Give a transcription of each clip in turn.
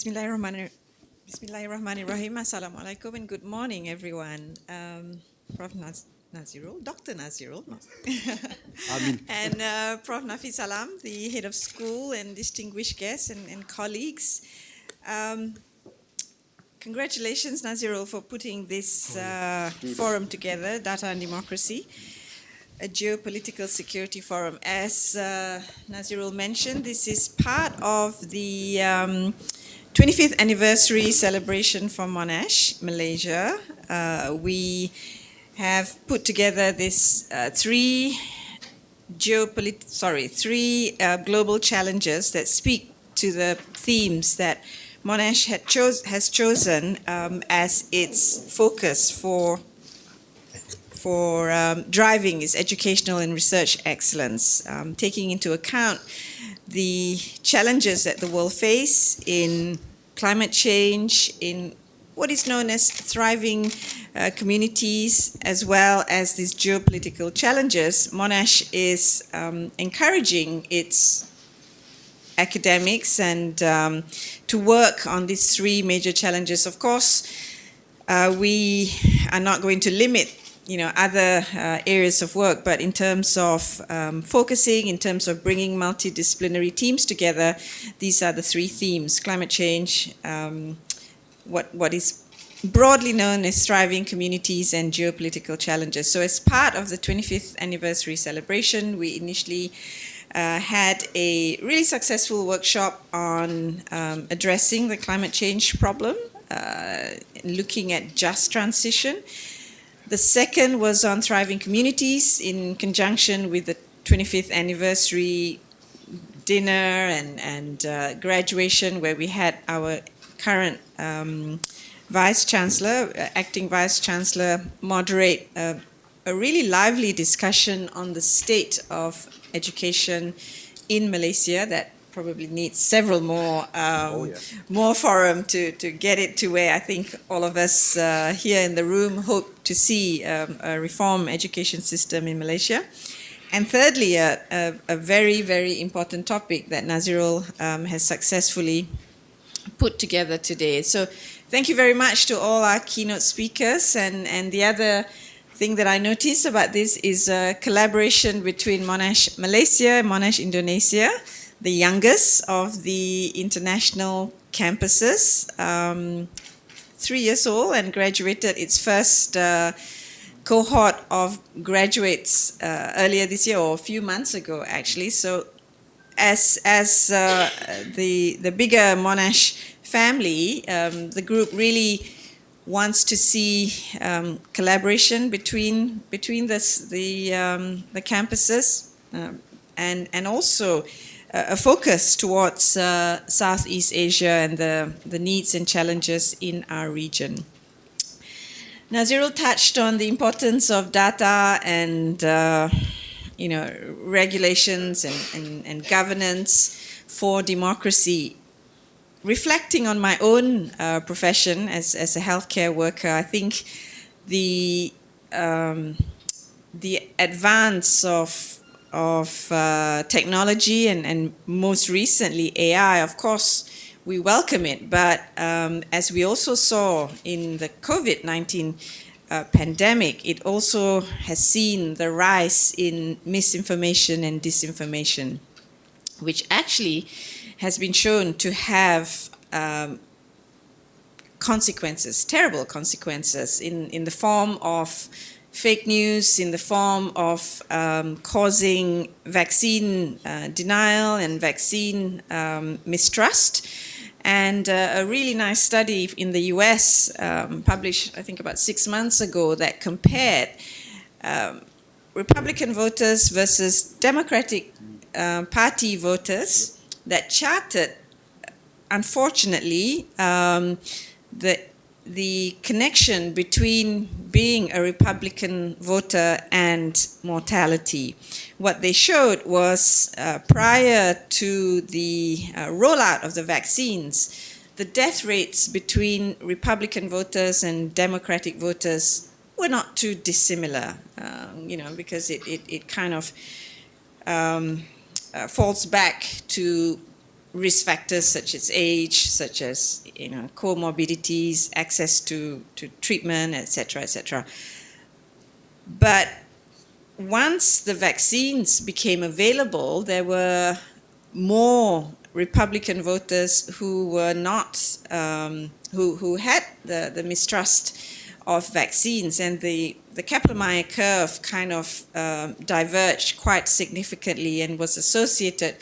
Bismillahirrahmanirrahim. Assalamualaikum and good morning, everyone. Prof. Nazirul, Dr. Nazirul, and Prof. Nafi Salam, the head of school, and distinguished guests and colleagues. Congratulations, Nazirul, for putting this forum together, Data and Democracy, a geopolitical security forum. As Nazirul mentioned, this is part of the 25th anniversary celebration for Monash, Malaysia. We have put together this three global challenges that speak to the themes that Monash has chosen as its focus for driving its educational and research excellence, taking into account the challenges that the world face in climate change, in what is known as thriving communities, as well as these geopolitical challenges. Monash is encouraging its academics and to work on these three major challenges. Of course, we are not going to limit other areas of work, but in terms of focusing, in terms of bringing multidisciplinary teams together, these are the three themes: climate change, what is broadly known as thriving communities, and geopolitical challenges. So as part of the 25th anniversary celebration, we initially had a really successful workshop on addressing the climate change problem, looking at just transition. The second was on thriving communities in conjunction with the 25th anniversary dinner and graduation, where we had our current Vice-Chancellor, acting Vice-Chancellor, moderate a really lively discussion on the state of education in Malaysia that probably needs several more more forum to get it to where I think all of us here in the room hope to see a reform education system in Malaysia. And thirdly, a very, very important topic that Nazirul has successfully put together today. So thank you very much to all our keynote speakers. And the other thing that I noticed about this is a collaboration between Monash Malaysia and Monash Indonesia, the youngest of the international campuses, 3 years old, and graduated its first cohort of graduates earlier this year, or a few months ago actually. So as the bigger Monash family, the group really wants to see collaboration between the campuses and also a focus towards Southeast Asia and the needs and challenges in our region. Nazirul touched on the importance of data and regulations and governance for democracy. Reflecting on my own profession as a healthcare worker, I think the advance of technology and most recently AI, of course, we welcome it. But as we also saw in the COVID-19 pandemic, it also has seen the rise in misinformation and disinformation, which actually has been shown to have consequences, terrible consequences, in the form of fake news, in the form of causing vaccine denial and vaccine mistrust. And a really nice study in the US published, I think, about 6 months ago that compared Republican voters versus Democratic Party voters that charted, unfortunately, the connection between being a Republican voter and mortality. What they showed was prior to the rollout of the vaccines, the death rates between Republican voters and Democratic voters were not too dissimilar, because it kind of falls back to risk factors such as age, such as comorbidities, access to treatment, etc., etc. But once the vaccines became available, there were more Republican voters who were not, who had the mistrust of vaccines, and the Kaplan-Meier curve kind of diverged quite significantly and was associated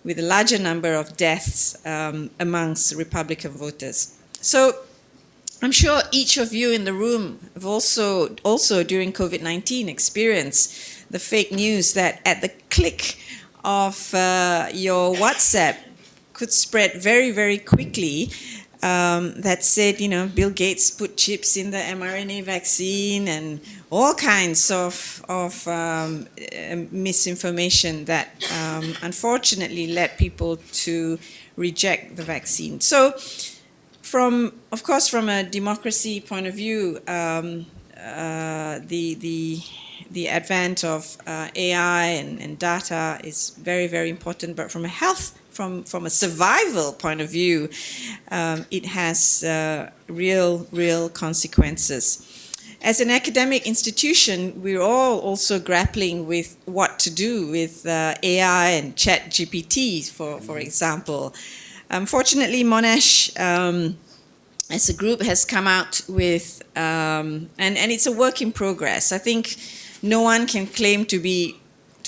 with a larger number of deaths amongst Republican voters. So I'm sure each of you in the room have also during COVID-19 experienced the fake news that at the click of your WhatsApp could spread very, very quickly, that said, Bill Gates put chips in the mRNA vaccine and all kinds of misinformation that unfortunately led people to reject the vaccine. So of course, from a democracy point of view, the advent of AI and data is very, very important. But from a from a survival point of view, it has real consequences. As an academic institution, we're all also grappling with what to do with AI and ChatGPT, for example. Fortunately, Monash, as a group, has come out with, and it's a work in progress. I think no one can claim to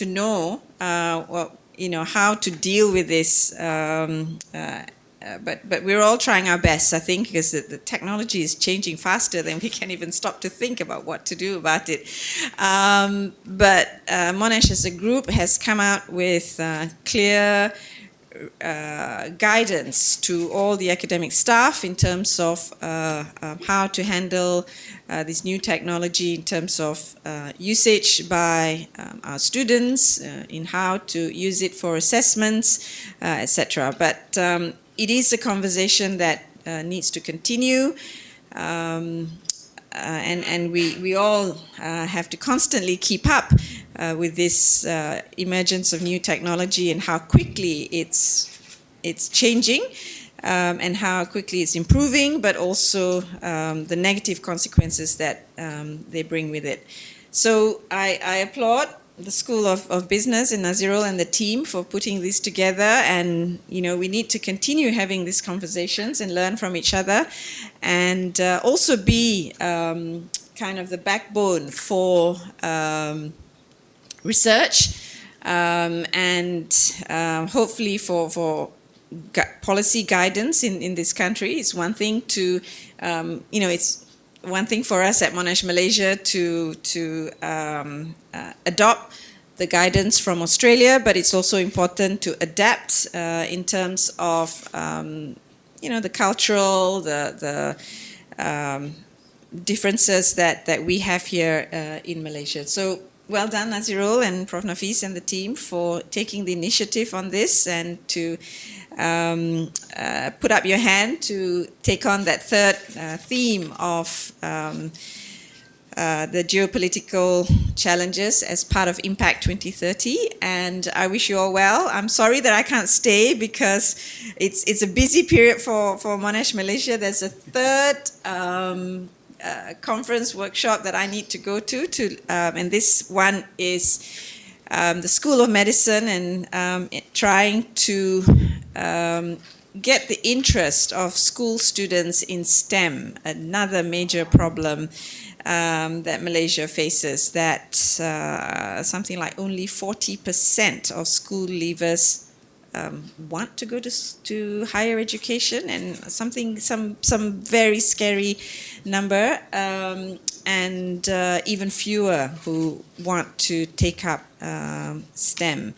know how to deal with this, but we're all trying our best, I think, because the technology is changing faster than we can even stop to think about what to do about it. But Monash as a group has come out with clear guidance to all the academic staff in terms of how to handle this new technology in terms of usage by our students, in how to use it for assessments, etc. But it is a conversation that needs to continue, and we all have to constantly keep up with this emergence of new technology and how quickly it's changing, and how quickly it's improving, but also the negative consequences that they bring with it. So I applaud the School of Business in Nazirul and the team for putting this together, and we need to continue having these conversations and learn from each other, and also be kind of the backbone for research, and hopefully for policy guidance in this country. It's one thing to, it's one thing for us at Monash Malaysia to adopt the guidance from Australia, but it's also important to adapt in terms of, the cultural, the differences that we have here in Malaysia. So well done, Nazirul and Prof. Nafis and the team for taking the initiative on this and to put up your hand to take on that third theme of the geopolitical challenges as part of Impact 2030. And I wish you all well. I'm sorry that I can't stay because it's a busy period for Monash Malaysia. There's a third conference workshop that I need to go to and this one is the School of Medicine and trying to get the interest of school students in STEM, another major problem that Malaysia faces, that something like only 40% of school leavers want to go to higher education, and some very scary number, and even fewer who want to take up STEM.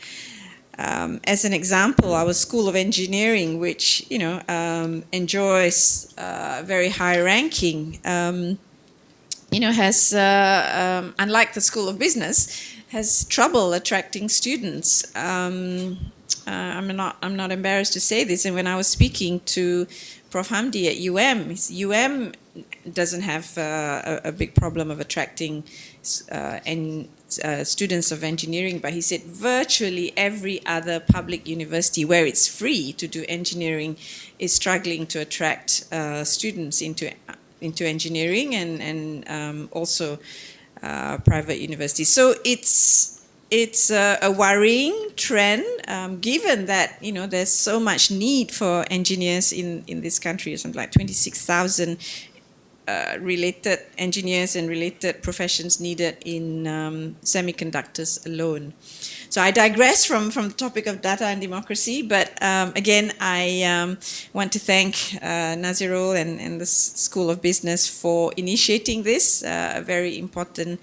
As an example, our School of Engineering, which enjoys very high ranking, has unlike the School of Business, has trouble attracting students. I'm not embarrassed to say this. And when I was speaking to Prof. Hamdi at UM doesn't have a big problem of attracting students of engineering, but he said virtually every other public university where it's free to do engineering is struggling to attract students into engineering, and also private universities. So it's a worrying trend, given that there's so much need for engineers in this country. Something like 26,000 related engineers and related professions needed in semiconductors alone. So I digress from the topic of data and democracy, but again, I want to thank Nazirul and the School of Business for initiating this, a very important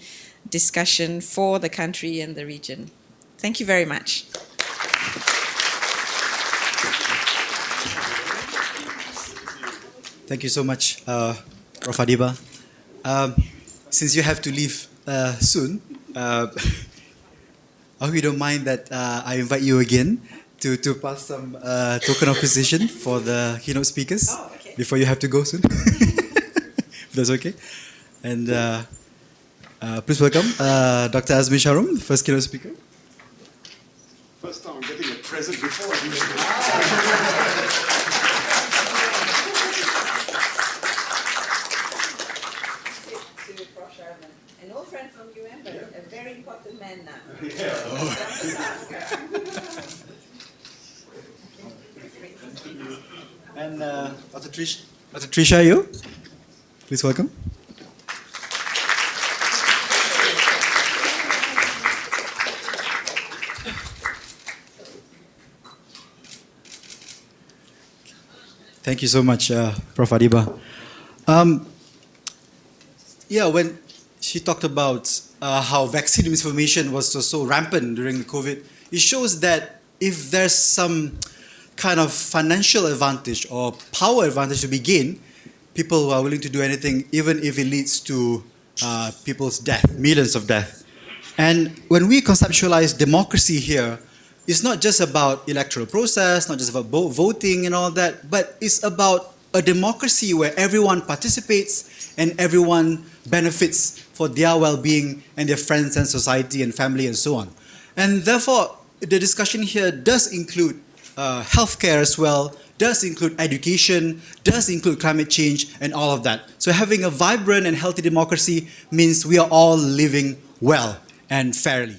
discussion for the country and the region. Thank you very much. Thank you so much, Prof. Adeeba. Since you have to leave soon, I hope you don't mind that I invite you again to pass some token of appreciation for the keynote speakers before you have to go soon. If that's okay. And please welcome Dr. Azmi Sharum, the first keynote speaker. First time I'm getting a present before. An old friend from UM, but a very important man now. And Dr. Trisha, you, please welcome. Thank you so much, Prof. Adeeba. When she talked about how vaccine misinformation was so rampant during the COVID, it shows that if there's some kind of financial advantage or power advantage to be gained, people are willing to do anything, even if it leads to people's death, millions of deaths. And when we conceptualize democracy here, it's not just about electoral process, not just about voting and all that, but it's about a democracy where everyone participates and everyone benefits for their well-being and their friends and society and family and so on. And therefore, the discussion here does include healthcare as well, does include education, does include climate change and all of that. So having a vibrant and healthy democracy means we are all living well and fairly.